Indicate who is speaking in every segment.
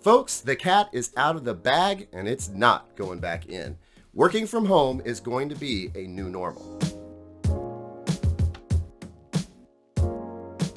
Speaker 1: Folks, the cat is out of the bag and it's not going back in. Working from home is going to be a new normal.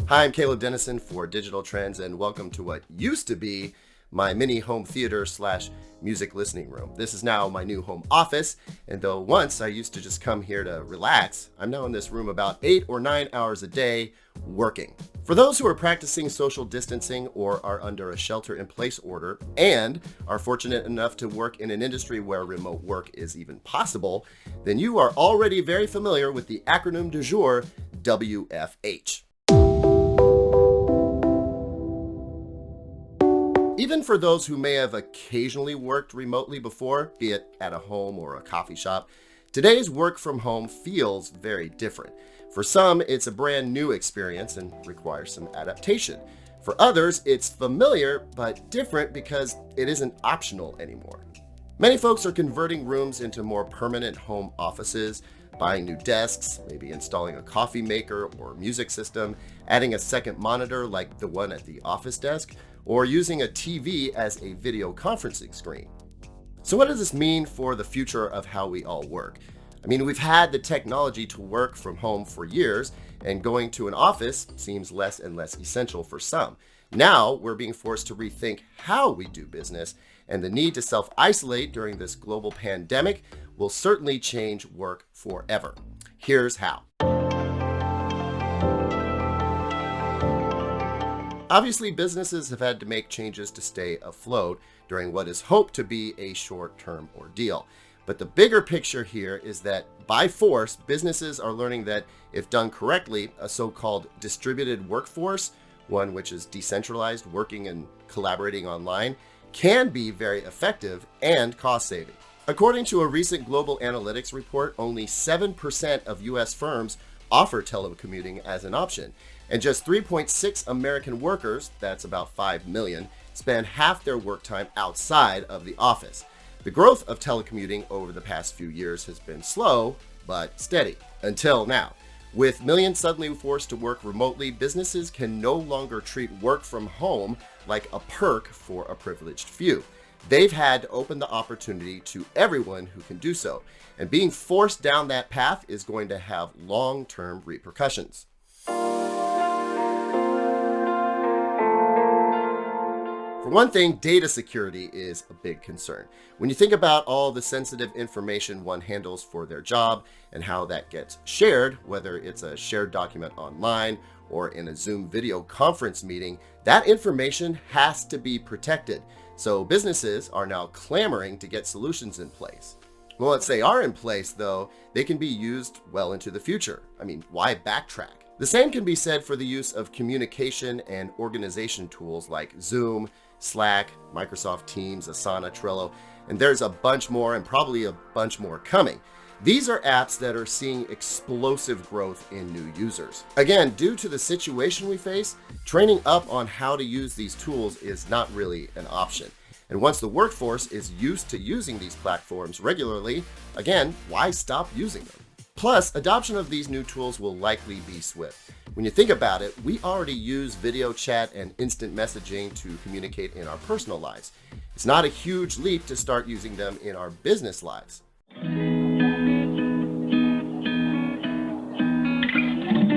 Speaker 1: Hi, I'm Caleb Dennison for Digital Trends, and welcome to what used to be my mini home theater / music listening room. This is now my new home office, and though once I used to just come here to relax, I'm now in this room about 8 or 9 hours a day working. For those who are practicing social distancing or are under a shelter-in-place order and are fortunate enough to work in an industry where remote work is even possible, then you are already very familiar with the acronym du jour, WFH. Even for those who may have occasionally worked remotely before, be it at a home or a coffee shop, today's work from home feels very different. For some, it's a brand new experience and requires some adaptation. For others, it's familiar but different because it isn't optional anymore. Many folks are converting rooms into more permanent home offices, buying new desks, maybe installing a coffee maker or music system, adding a second monitor like the one at the office desk, or using a TV as a video conferencing screen. So what does this mean for the future of how we all work? I mean, we've had the technology to work from home for years, and going to an office seems less and less essential for some. Now we're being forced to rethink how we do business, and the need to self-isolate during this global pandemic will certainly change work forever. Here's how. Obviously, businesses have had to make changes to stay afloat during what is hoped to be a short-term ordeal. But the bigger picture here is that by force, businesses are learning that if done correctly, a so-called distributed workforce, one which is decentralized, working and collaborating online, can be very effective and cost-saving. According to a recent global analytics report, only 7% of US firms offer telecommuting as an option, and just 3.6 American workers, that's about 5 million, spend half their work time outside of the office. The growth of telecommuting over the past few years has been slow, but steady, until now. With millions suddenly forced to work remotely, businesses can no longer treat work from home like a perk for a privileged few. They've had to open the opportunity to everyone who can do so, and being forced down that path is going to have long-term repercussions. For one thing, data security is a big concern. When you think about all the sensitive information one handles for their job and how that gets shared, whether it's a shared document online or in a Zoom video conference meeting, that information has to be protected. So businesses are now clamoring to get solutions in place. Well, once they are in place, though, they can be used well into the future. I mean, why backtrack? The same can be said for the use of communication and organization tools like Zoom, Slack, Microsoft Teams, Asana, Trello, and there's a bunch more and probably a bunch more coming. These are apps that are seeing explosive growth in new users. Again, due to the situation we face, training up on how to use these tools is not really an option. And once the workforce is used to using these platforms regularly, again, why stop using them? Plus, adoption of these new tools will likely be swift. When you think about it, we already use video chat and instant messaging to communicate in our personal lives. It's not a huge leap to start using them in our business lives.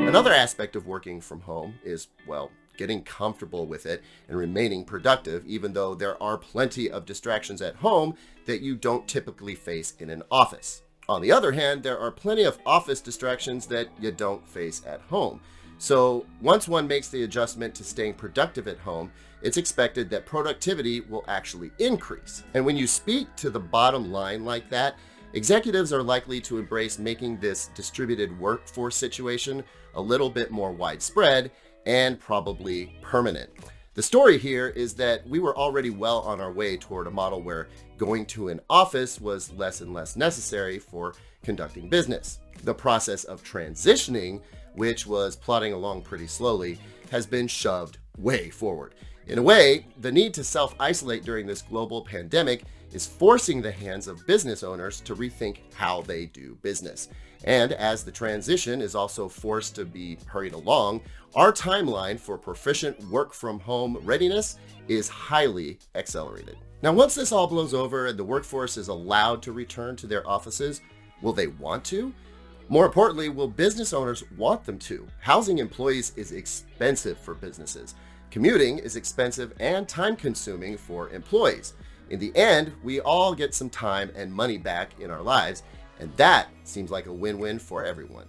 Speaker 1: Another aspect of working from home is, well, getting comfortable with it and remaining productive, even though there are plenty of distractions at home that you don't typically face in an office. On the other hand, there are plenty of office distractions that you don't face at home. So once one makes the adjustment to staying productive at home, it's expected that productivity will actually increase. And when you speak to the bottom line like that, executives are likely to embrace making this distributed workforce situation a little bit more widespread and probably permanent. The story here is that we were already well on our way toward a model where going to an office was less and less necessary for conducting business. The process of transitioning, which was plodding along pretty slowly, has been shoved way forward. In a way, the need to self-isolate during this global pandemic is forcing the hands of business owners to rethink how they do business. And as the transition is also forced to be hurried along, our timeline for proficient work from home readiness is highly accelerated. Now, once this all blows over and the workforce is allowed to return to their offices, will they want to? More importantly, will business owners want them to? Housing employees is expensive for businesses. Commuting is expensive and time-consuming for employees. In the end, we all get some time and money back in our lives, and that seems like a win-win for everyone.